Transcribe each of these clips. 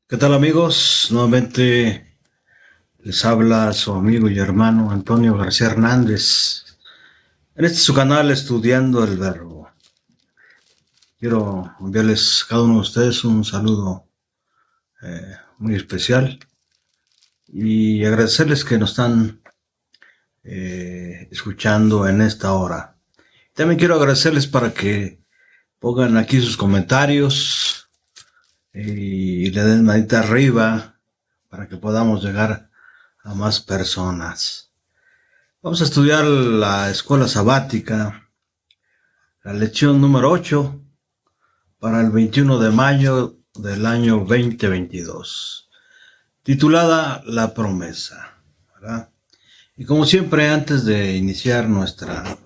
¿Qué tal, amigos? Nuevamente les habla su amigo y hermano Antonio García Hernández. En este su canal Estudiando el Verbo. Quiero enviarles a cada uno de ustedes un saludo muy especial y agradecerles que nos están escuchando en esta hora. También quiero agradecerles para que pongan aquí sus comentarios y le den manita arriba para que podamos llegar a más personas. Vamos a estudiar la escuela sabática, la lección número 8 para el 21 de mayo del año 2022, titulada La promesa, ¿verdad? Y como siempre, antes de iniciar nuestro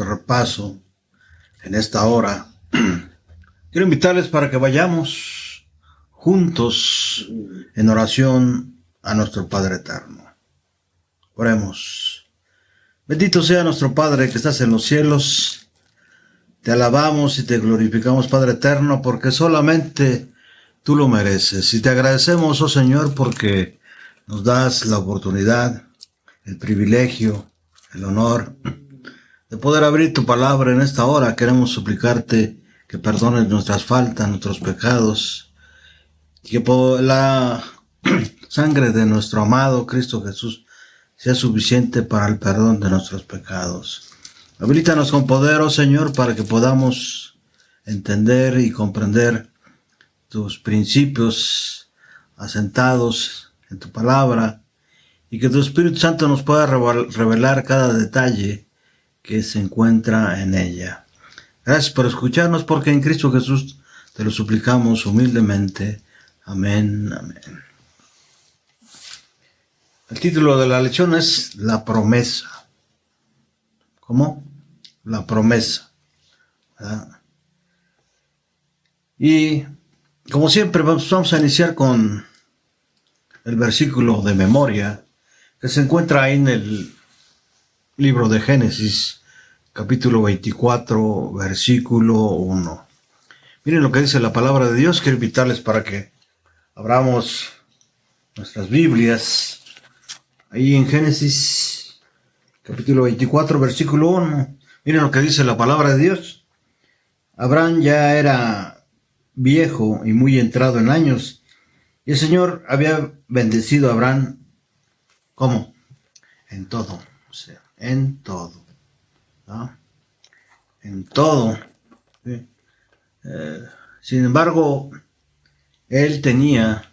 repaso en esta hora, quiero invitarles para que vayamos juntos en oración a nuestro Padre Eterno. Oremos. Bendito sea nuestro Padre que estás en los cielos. Te alabamos y te glorificamos, Padre eterno, porque solamente tú lo mereces. Y te agradecemos, oh Señor, porque nos das la oportunidad, el privilegio, el honor de poder abrir tu palabra en esta hora. Queremos suplicarte que perdones nuestras faltas, nuestros pecados, y que por la sangre de nuestro amado Cristo Jesús sea suficiente para el perdón de nuestros pecados. Habilítanos con poder, oh Señor, para que podamos entender y comprender tus principios asentados en tu palabra y que tu Espíritu Santo nos pueda revelar cada detalle que se encuentra en ella. Gracias por escucharnos, porque en Cristo Jesús te lo suplicamos humildemente. Amén, amén. El título de la lección es La promesa. ¿Cómo? La promesa, ¿verdad? Y como siempre vamos a iniciar con el versículo de memoria que se encuentra ahí en el libro de Génesis, capítulo 24, versículo 1. Miren lo que dice la palabra de Dios. Quiero invitarles para que abramos nuestras Biblias ahí en Génesis, capítulo 24, versículo 1. Miren lo que dice la palabra de Dios. Abraham ya era viejo y muy entrado en años, y el Señor había bendecido a Abraham, ¿cómo? En todo, o sea, en todo, ¿no? En todo, ¿sí? Sin embargo, él tenía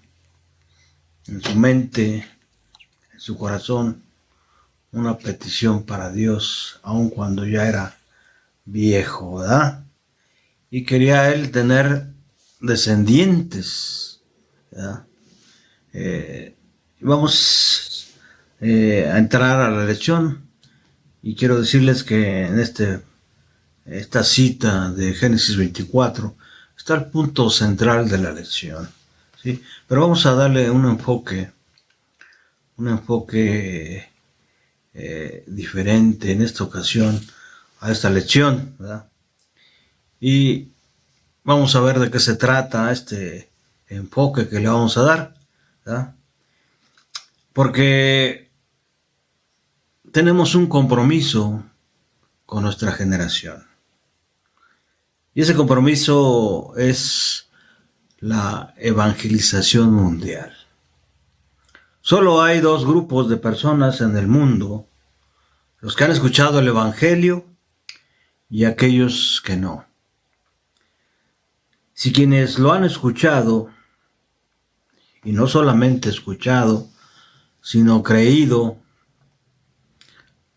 en su mente, en su corazón, una petición para Dios, aun cuando ya era viejo, ¿verdad? Y quería él tener descendientes, ¿verdad? Vamos a entrar a la lección y quiero decirles que en esta cita de Génesis 24 está el punto central de la lección, ¿sí? Pero vamos a darle un enfoque diferente en esta ocasión a esta lección, ¿verdad? Y vamos a ver de qué se trata este enfoque que le vamos a dar, ¿verdad? Porque tenemos un compromiso con nuestra generación. Y ese compromiso es la evangelización mundial. Solo hay dos grupos de personas en el mundo: los que han escuchado el Evangelio y aquellos que no. Si quienes lo han escuchado, y no solamente escuchado, sino creído,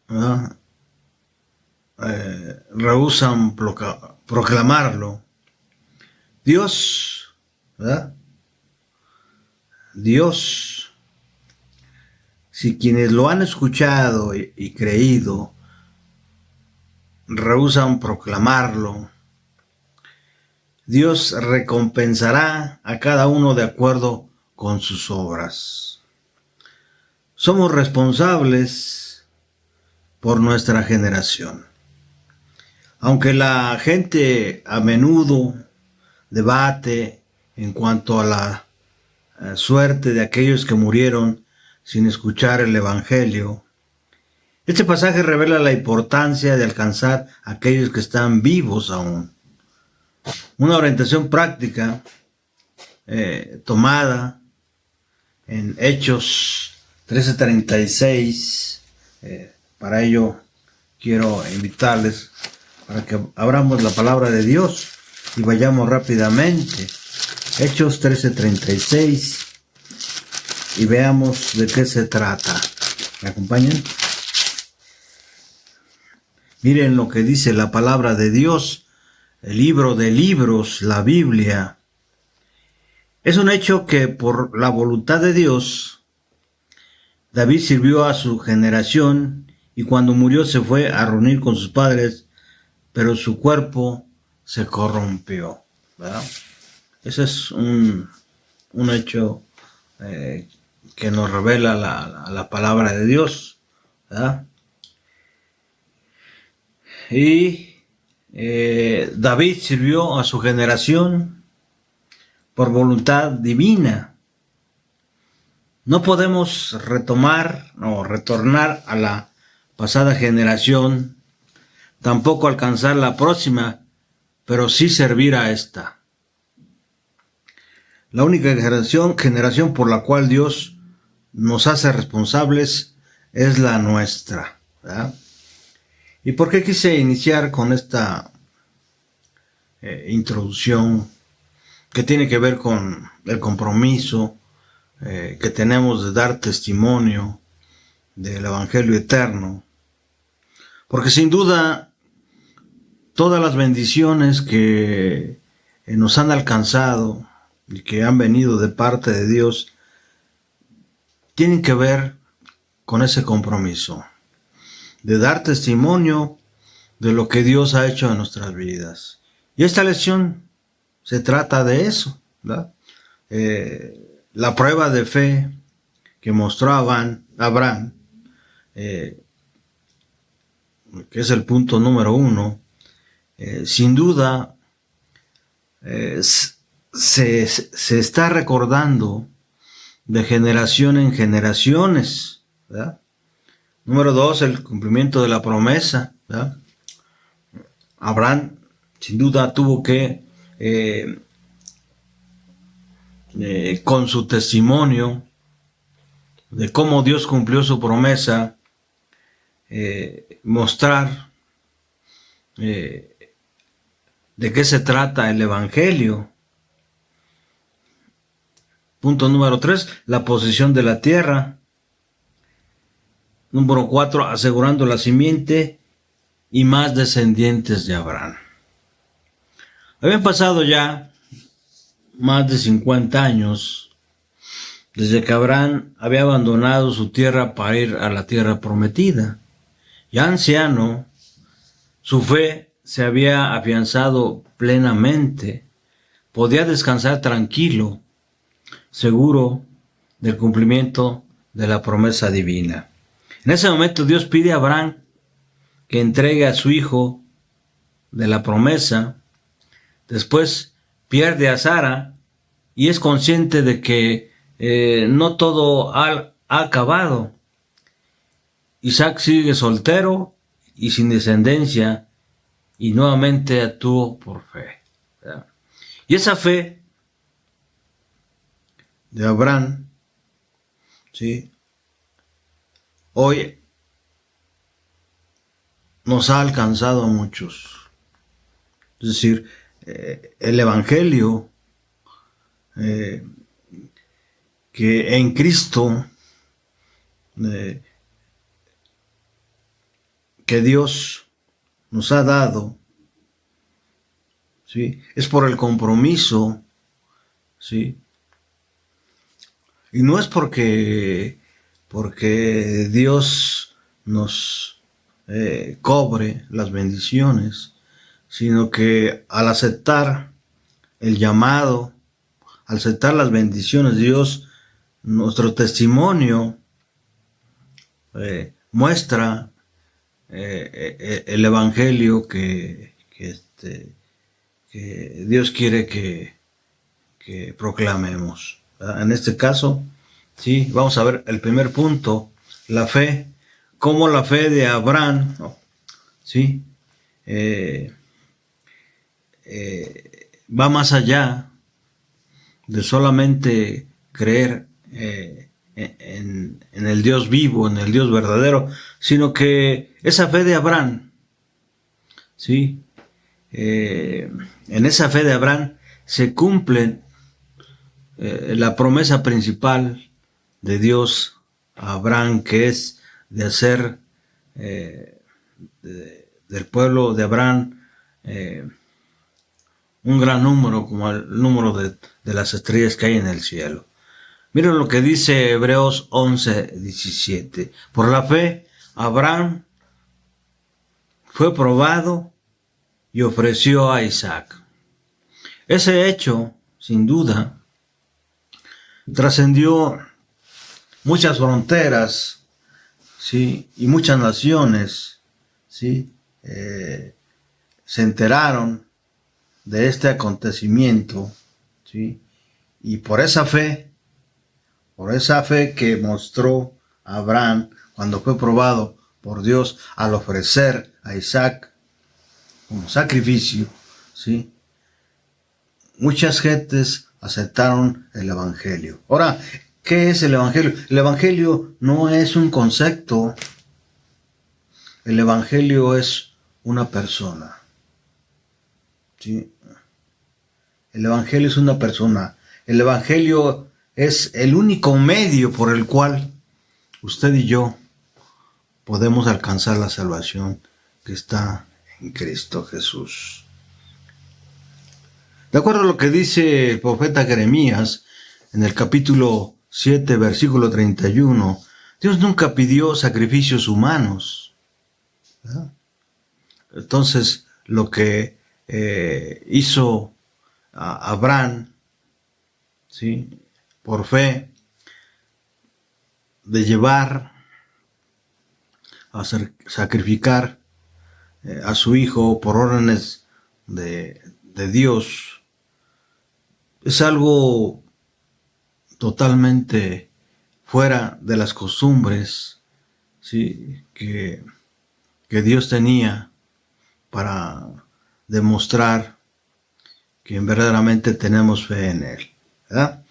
¿verdad? Rehúsan proclamarlo, Dios, ¿verdad? Dios, si quienes lo han escuchado y creído rehúsan proclamarlo, Dios recompensará a cada uno de acuerdo con sus obras. Somos responsables por nuestra generación. Aunque la gente a menudo debate en cuanto a la suerte de aquellos que murieron sin escuchar el Evangelio. Este pasaje revela la importancia de alcanzar a aquellos que están vivos aún. Una orientación práctica tomada en Hechos 13:36. Para ello quiero invitarles para que abramos la palabra de Dios y vayamos rápidamente. Hechos 13:36 y veamos de qué se trata. ¿Me acompañan? Miren lo que dice la palabra de Dios, el libro de libros, la Biblia. Es un hecho que por la voluntad de Dios, David sirvió a su generación y cuando murió se fue a reunir con sus padres, pero su cuerpo se corrompió, ¿verdad? Ese es un hecho que nos revela la palabra de Dios, ¿verdad? Y David sirvió a su generación por voluntad divina. No podemos retomar o retornar a la pasada generación, tampoco alcanzar la próxima, pero sí servir a esta. La única generación por la cual Dios nos hace responsables es la nuestra, ¿verdad? ¿Y por qué quise iniciar con esta introducción que tiene que ver con el compromiso que tenemos de dar testimonio del Evangelio eterno? Porque sin duda todas las bendiciones que nos han alcanzado y que han venido de parte de Dios tienen que ver con ese compromiso de dar testimonio de lo que Dios ha hecho en nuestras vidas. Y esta lección se trata de eso, ¿verdad? La prueba de fe que mostró Abraham, que es el punto número 1, sin duda se está recordando de generación en generaciones, ¿verdad? Número 2, el cumplimiento de la promesa, ¿verdad? Abraham sin duda tuvo que con su testimonio de cómo Dios cumplió su promesa, mostrar de qué se trata el Evangelio. Punto número 3, la posesión de la tierra. Número 4, asegurando la simiente y más descendientes de Abraham. Habían pasado ya más de 50 años desde que Abraham había abandonado su tierra para ir a la tierra prometida. Ya anciano, su fe se había afianzado plenamente. Podía descansar tranquilo, seguro del cumplimiento de la promesa divina. En ese momento Dios pide a Abraham que entregue a su hijo de la promesa. Después pierde a Sara y es consciente de que no todo ha acabado. Isaac sigue soltero y sin descendencia y nuevamente actuó por fe, ¿verdad? Y esa fe de Abraham, ¿sí?, hoy nos ha alcanzado a muchos. Es decir, el Evangelio que en Cristo que Dios nos ha dado, ¿sí?, es por el compromiso, ¿sí?, y no es porque Dios nos cobre las bendiciones, sino que al aceptar el llamado, al aceptar las bendiciones de Dios, nuestro testimonio muestra el Evangelio que Dios quiere que que proclamemos, ¿verdad? En este caso, sí, vamos a ver el primer punto, la fe, como la fe de Abraham, ¿no? Sí, va más allá de solamente creer en el Dios vivo, en el Dios verdadero, sino que esa fe de Abraham, ¿sí? En esa fe de Abraham se cumple la promesa principal de Dios a Abraham, que es de hacer del pueblo de Abraham un gran número, como el número de las estrellas que hay en el cielo. Miren lo que dice Hebreos 11:17. Por la fe, Abraham fue probado y ofreció a Isaac. Ese hecho, sin duda, trascendió muchas fronteras, ¿sí? Y muchas naciones, ¿sí? Se enteraron de este acontecimiento, ¿sí? Y por esa fe que mostró Abraham cuando fue probado por Dios al ofrecer a Isaac como sacrificio, ¿sí? Muchas gentes aceptaron el Evangelio. Ahora, ¿qué es el Evangelio? El Evangelio no es un concepto. El Evangelio es una persona. ¿Sí? El Evangelio es una persona. El Evangelio es el único medio por el cual usted y yo podemos alcanzar la salvación que está en Cristo Jesús. De acuerdo a lo que dice el profeta Jeremías en el capítulo 7, versículo 31, Dios nunca pidió sacrificios humanos, ¿verdad? Entonces, lo que hizo Abraham, ¿sí? Por fe, de llevar a sacrificar a su hijo por órdenes de Dios, es algo totalmente fuera de las costumbres, ¿sí? que Dios tenía para demostrar que verdaderamente tenemos fe en Él, ¿verdad?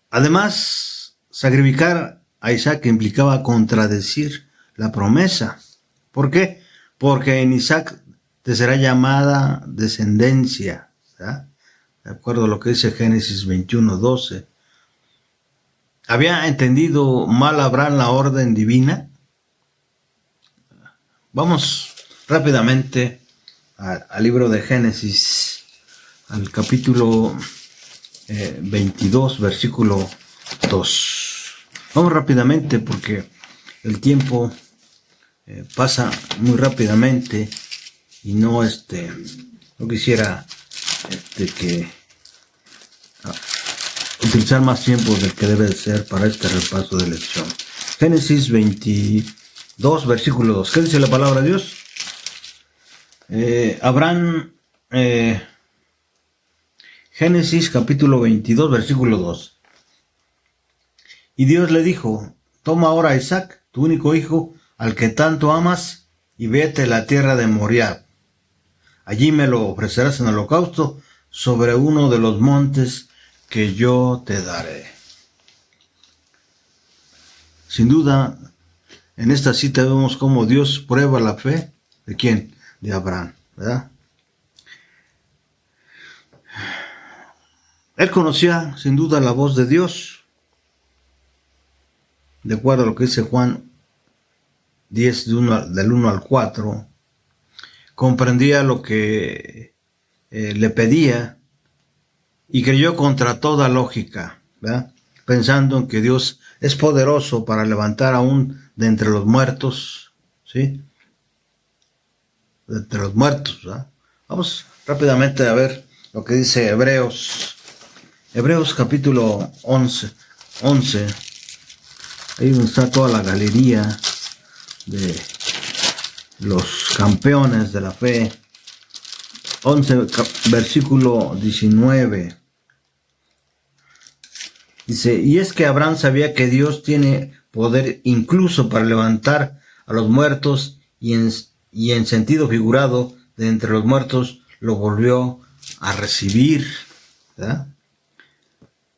Además, sacrificar a Isaac implicaba contradecir la promesa. ¿Por qué? Porque en Isaac te será llamada descendencia, ¿verdad? De acuerdo a lo que dice Génesis 21:12. ¿Había entendido mal Abraham la orden divina? Vamos rápidamente al libro de Génesis, al capítulo 22, versículo 2. Vamos rápidamente porque el tiempo pasa muy rápidamente y no quisiera utilizar más tiempo del que debe de ser para este repaso de lección. Génesis 22, versículo 2. ¿Qué dice la palabra de Dios? Génesis capítulo 22, versículo 2. Y Dios le dijo: toma ahora a Isaac, tu único hijo, al que tanto amas, y vete a la tierra de Moriah. Allí me lo ofrecerás en holocausto sobre uno de los montes que yo te daré. Sin duda, en esta cita vemos cómo Dios prueba la fe. ¿De quién? De Abraham, ¿verdad? Él conocía sin duda la voz de Dios. De acuerdo a lo que dice Juan 10, del 1 al 4, comprendía lo que le pedía y creyó contra toda lógica, ¿verdad? Pensando en que Dios es poderoso para levantar aún de entre los muertos, ¿sí? De entre los muertos, ¿verdad? Vamos rápidamente a ver lo que dice Hebreos capítulo 11, ahí donde está toda la galería de los campeones de la fe. 11, versículo 19. Dice, y es que Abraham sabía que Dios tiene poder incluso para levantar a los muertos y en sentido figurado de entre los muertos lo volvió a recibir, ¿verdad?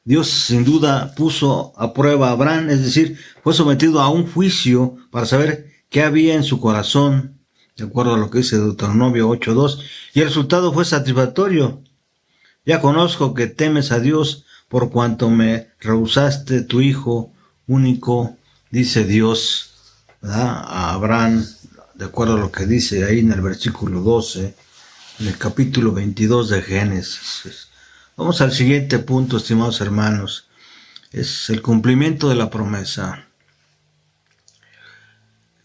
Dios sin duda puso a prueba a Abraham, es decir, fue sometido a un juicio para saber qué había en su corazón, de acuerdo a lo que dice Deuteronomio 8:2, y el resultado fue satisfactorio. Ya conozco que temes a Dios por cuanto me rehusaste tu hijo único, dice Dios, ¿verdad?, a Abraham, de acuerdo a lo que dice ahí en el versículo 12, en el capítulo 22 de Génesis. Vamos al siguiente punto, estimados hermanos. Es el cumplimiento de la promesa.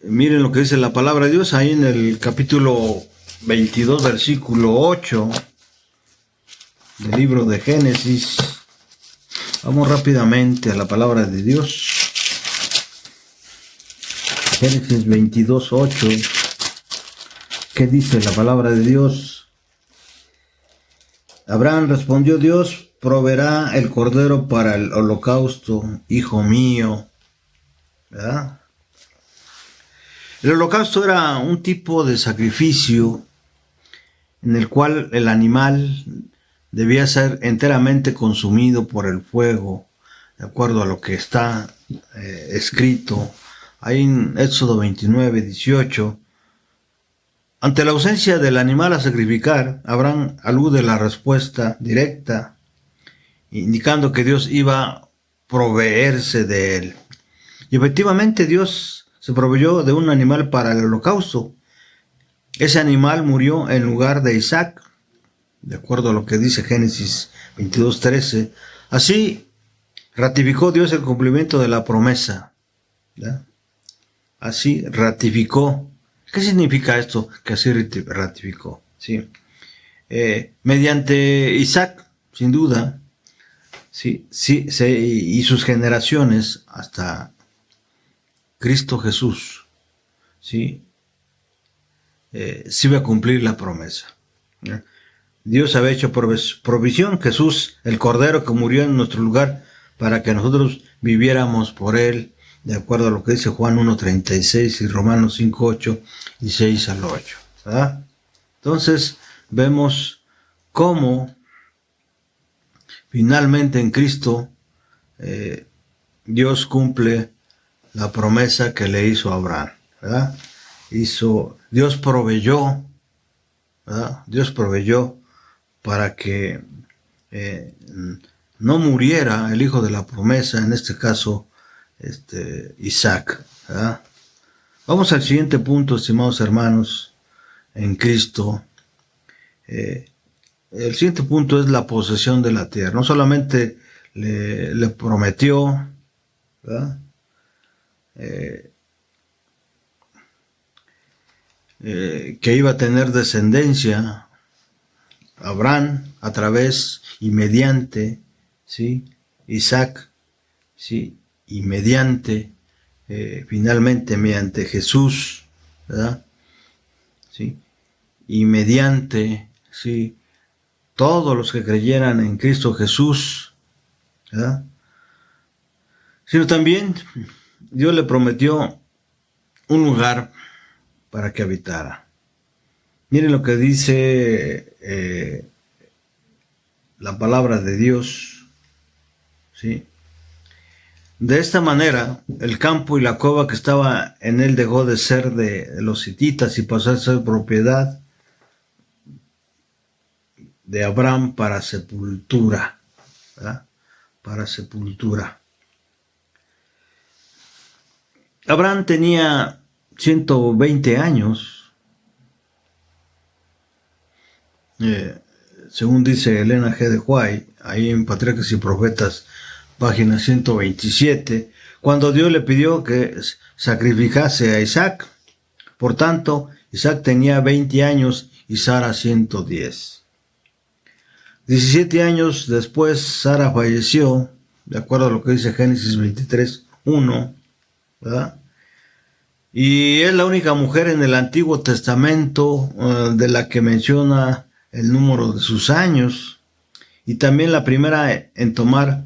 Miren lo que dice la palabra de Dios ahí en el capítulo 22, versículo 8 del libro de Génesis. Vamos rápidamente a la palabra de Dios. Génesis 22, 8. ¿Qué dice la palabra de Dios? Abraham respondió, Dios proveerá el cordero para el holocausto, hijo mío. ¿Verdad? El holocausto era un tipo de sacrificio en el cual el animal debía ser enteramente consumido por el fuego, de acuerdo a lo que está escrito ahí en Éxodo 29, 18. Ante la ausencia del animal a sacrificar, Abraham alude la respuesta directa, indicando que Dios iba a proveerse de él. Y efectivamente Dios se proveyó de un animal para el holocausto. Ese animal murió en lugar de Isaac, de acuerdo a lo que dice Génesis 22:13. Así ratificó Dios el cumplimiento de la promesa, ¿verdad? Así ratificó. ¿Qué significa esto? Que así ratificó, ¿sí? Mediante Isaac, sin duda, sí, y sus generaciones hasta Cristo Jesús, sí, sí va a cumplir la promesa. Dios había hecho provisión, Jesús, el Cordero que murió en nuestro lugar para que nosotros viviéramos por él, de acuerdo a lo que dice Juan 1:36 y Romanos 5:8 y 6-8. ¿Verdad? Entonces vemos cómo finalmente en Cristo Dios cumple la promesa que le hizo a Abraham, ¿verdad? Dios proveyó, ¿verdad? Dios proveyó para que no muriera el hijo de la promesa, en este caso Isaac, ¿verdad? Vamos al siguiente punto, estimados hermanos, en Cristo. El siguiente punto es la posesión de la tierra. No solamente le prometió, ¿verdad?, que iba a tener descendencia, Abraham, a través y mediante, ¿sí?, Isaac, ¿sí?, y mediante, finalmente mediante Jesús, ¿verdad?, ¿sí?, y mediante, ¿sí?, todos los que creyeran en Cristo Jesús, ¿verdad?, sino también Dios le prometió un lugar para que habitara. Miren lo que dice la palabra de Dios, ¿sí? De esta manera, el campo y la cueva que estaba en él dejó de ser de los hititas y pasó a ser propiedad de Abraham para sepultura, ¿verdad?, para sepultura. Abraham tenía 120 años, según dice Elena G. de White, ahí en Patriarcas y Profetas, página 127, cuando Dios le pidió que sacrificase a Isaac. Por tanto, Isaac tenía 20 años y Sara 110. 17 años después, Sara falleció, de acuerdo a lo que dice Génesis 23:1, ¿verdad? Y es la única mujer en el Antiguo Testamento de la que menciona el número de sus años, y también la primera en tomar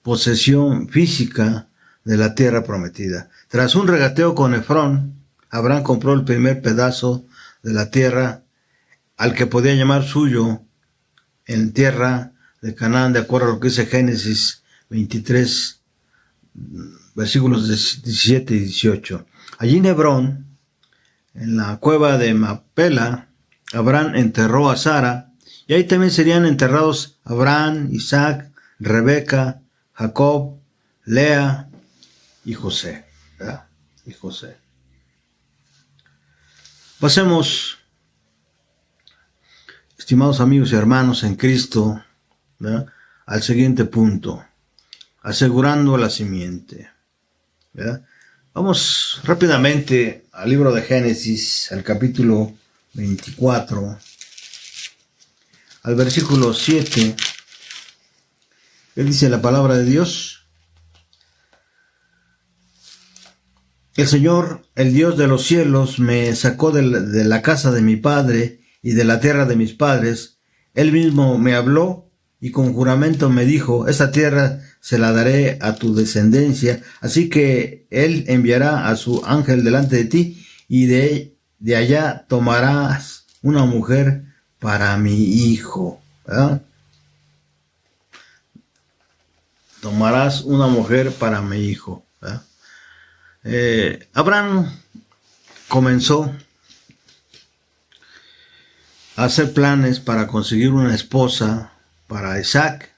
posesión física de la tierra prometida. Tras un regateo con Efrón, Abraham compró el primer pedazo de la tierra al que podía llamar suyo en tierra de Canaán, de acuerdo a lo que dice Génesis 23, versículos 17 y 18. Allí en Hebrón, en la cueva de Mapela, Abraham enterró a Sara, y ahí también serían enterrados Abraham, Isaac, Rebeca, Jacob, Lea y José. ¿Verdad? Y José. Pasemos, estimados amigos y hermanos en Cristo, ¿verdad?, al siguiente punto: asegurando la simiente. ¿Verdad? Vamos rápidamente al libro de Génesis, al capítulo 24, al versículo 7. ¿Qué dice la palabra de Dios? El Señor, el Dios de los cielos, me sacó de la casa de mi padre y de la tierra de mis padres. Él mismo me habló y con juramento me dijo: esta tierra se la daré a tu descendencia. Así que Él enviará a su ángel delante de ti, y de allá tomarás una mujer para mi hijo. ¿Verdad? Tomarás una mujer para mi hijo. ¿Verdad? Abraham comenzó a hacer planes para conseguir una esposa para Isaac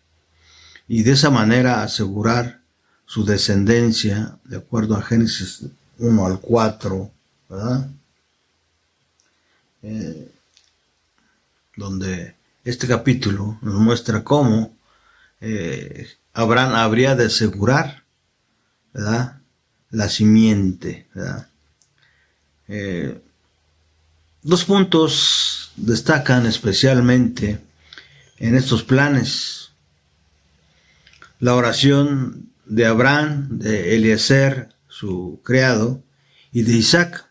y de esa manera asegurar su descendencia, de acuerdo a Génesis 1 al 4, ¿verdad? Donde este capítulo nos muestra cómo Abraham habría de asegurar, ¿verdad?, la simiente, ¿verdad? Dos puntos destacan especialmente en estos planes: la oración de Abraham, de Eliezer, su criado, y de Isaac,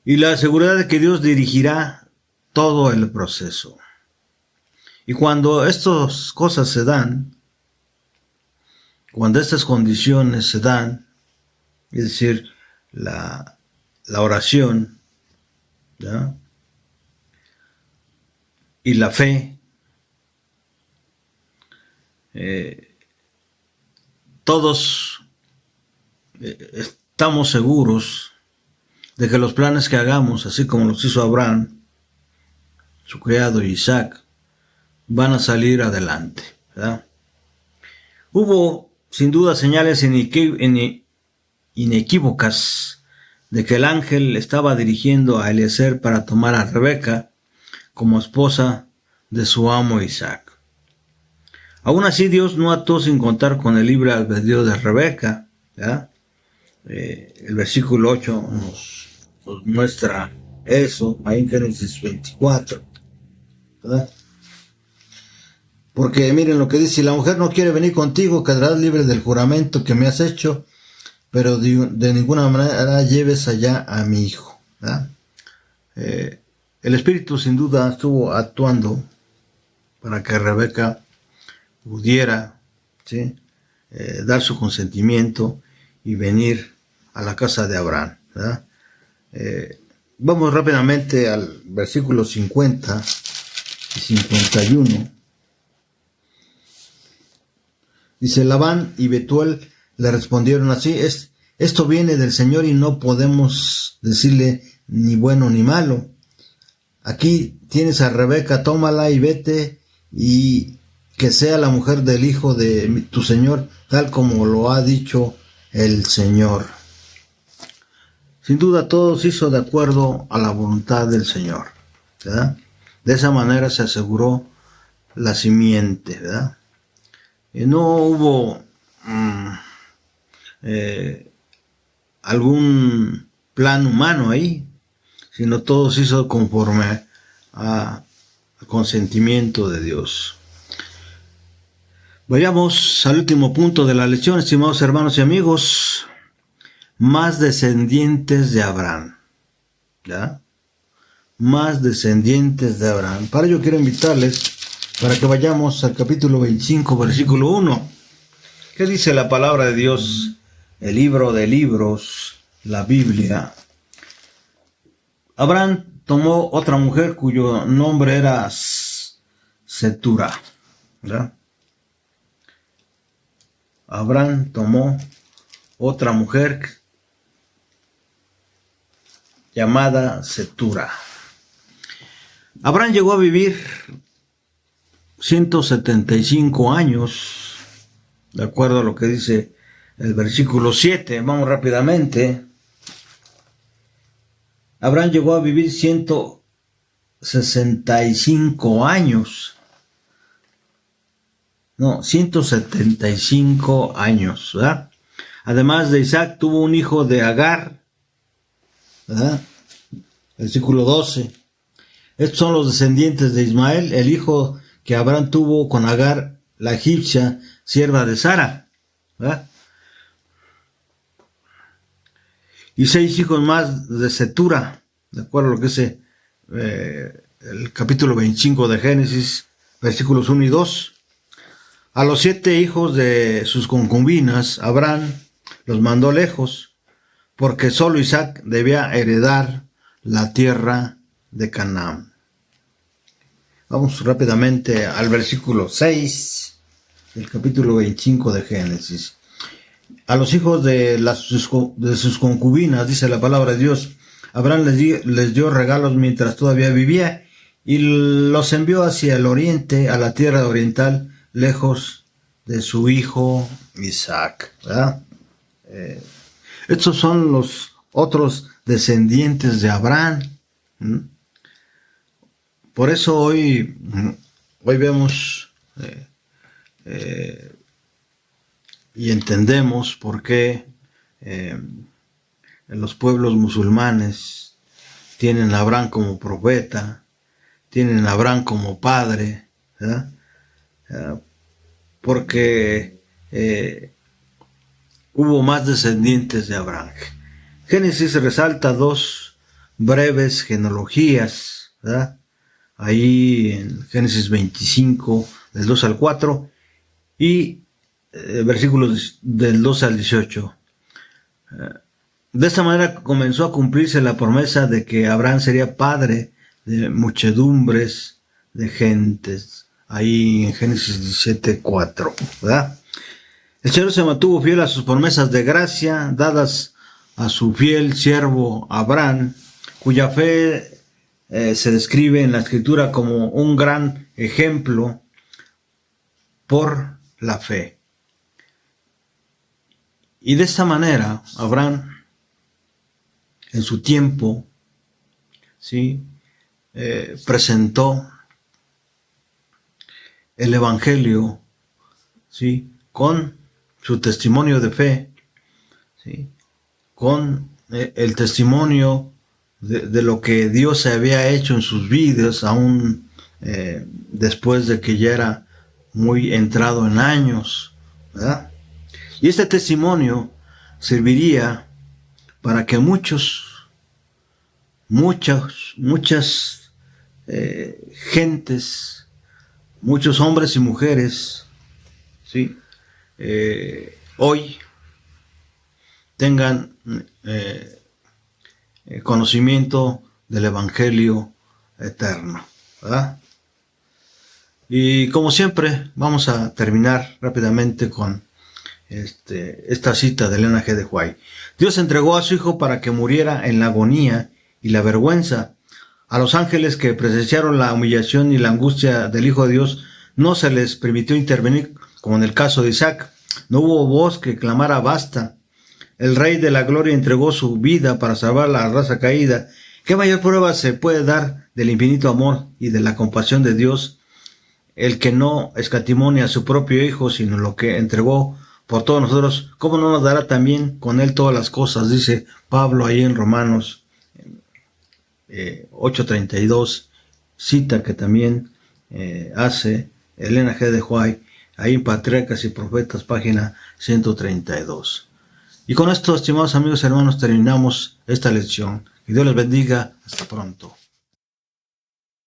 y la seguridad de que Dios dirigirá todo el proceso. Y cuando estas cosas se dan, cuando estas condiciones se dan, es decir, la oración, ¿ya?, y la fe, todos estamos seguros de que los planes que hagamos, así como los hizo Abraham, su criado Isaac, van a salir adelante, ¿verdad? Hubo sin duda señales inequívocas de que el ángel estaba dirigiendo a Eliezer para tomar a Rebeca como esposa de su amo Isaac. Aún así, Dios no actuó sin contar con el libre albedrío de Rebeca, ¿verdad? El versículo 8 nos muestra eso, ahí en Génesis 24, ¿verdad? Porque miren lo que dice: si la mujer no quiere venir contigo, quedarás libre del juramento que me has hecho, pero de ninguna manera lleves allá a mi hijo, ¿verdad? El Espíritu sin duda estuvo actuando para que Rebeca pudiera, ¿sí?, dar su consentimiento y venir a la casa de Abraham, ¿verdad? Vamos rápidamente al versículo 50 y 51. Dice: Labán y Betuel le respondieron así: esto viene del Señor y no podemos decirle ni bueno ni malo. Aquí tienes a Rebeca, tómala y vete, y que sea la mujer del hijo de tu Señor, tal como lo ha dicho el Señor. Sin duda todo se hizo de acuerdo a la voluntad del Señor, ¿verdad? De esa manera se aseguró la simiente, ¿verdad? Y no hubo algún plan humano ahí, sino todo se hizo conforme al consentimiento de Dios. Vayamos al último punto de la lección, estimados hermanos y amigos: más descendientes de Abraham, ¿ya? Más descendientes de Abraham. Para ello quiero invitarles para que vayamos al capítulo 25, versículo 1. ¿Qué dice la palabra de Dios? El libro de libros, la Biblia. Abraham tomó otra mujer cuyo nombre era Setura, ¿verdad? Abraham tomó otra mujer llamada Setura. Abraham llegó a vivir 175 años, de acuerdo a lo que dice el versículo 7. Vamos rápidamente. Abraham llegó a vivir 165 años. No, 175 años, ¿verdad? Además de Isaac, tuvo un hijo de Agar, ¿verdad? Versículo 12. Estos son los descendientes de Ismael, el hijo que Abraham tuvo con Agar, la egipcia, sierva de Sara, ¿verdad? Y 6 hijos más de Setura, de acuerdo a lo que dice el capítulo 25 de Génesis, versículos 1 y 2. A los 7 hijos de sus concubinas, Abraham los mandó lejos, porque solo Isaac debía heredar la tierra de Canaán. Vamos rápidamente al versículo 6 del capítulo 25 de Génesis. A los hijos de sus concubinas, dice la palabra de Dios, Abraham les dio regalos mientras todavía vivía y los envió hacia el oriente, a la tierra oriental, lejos de su hijo Isaac, ¿verdad? Estos son los otros descendientes de Abraham. Por eso hoy vemos y entendemos por qué los pueblos musulmanes tienen a Abraham como profeta, tienen a Abraham como padre, ¿verdad? Porque hubo más descendientes de Abraham. Génesis resalta 2 breves genealogías, ¿verdad? Ahí en Génesis 25, del 2 al 4, y versículos del 2 al 18. De esta manera comenzó a cumplirse la promesa de que Abraham sería padre de muchedumbres de gentes. Ahí en Génesis 17, 4, ¿verdad? El Señor se mantuvo fiel a sus promesas de gracia dadas a su fiel siervo Abraham, cuya fe se describe en la Escritura como un gran ejemplo por la fe. Y de esta manera, Abraham, en su tiempo, ¿sí? Presentó el Evangelio, ¿sí? Con su testimonio de fe, ¿sí? Con el testimonio de lo que Dios había hecho en sus vidas, aún después de que ya era muy entrado en años, ¿verdad? Y este testimonio serviría para que muchas gentes, muchos hombres y mujeres, ¿sí? Hoy tengan conocimiento del Evangelio eterno, ¿verdad? Y como siempre, vamos a terminar rápidamente con esta cita de Elena G. de White. Dios entregó a su Hijo para que muriera en la agonía y la vergüenza. A los ángeles que presenciaron la humillación y la angustia del Hijo de Dios no se les permitió intervenir, como en el caso de Isaac. No hubo voz que clamara basta. El Rey de la Gloria entregó su vida para salvar a la raza caída. ¿Qué mayor prueba se puede dar del infinito amor y de la compasión de Dios? El que no escatimó ni a su propio Hijo, sino lo que entregó por todos nosotros, ¿cómo no nos dará también con Él todas las cosas? Dice Pablo ahí en Romanos 8:32, cita que también hace Elena G. de White, ahí en Patriarcas y Profetas, página 132. Y con esto, estimados amigos y hermanos, terminamos esta lección. Que Dios les bendiga. Hasta pronto.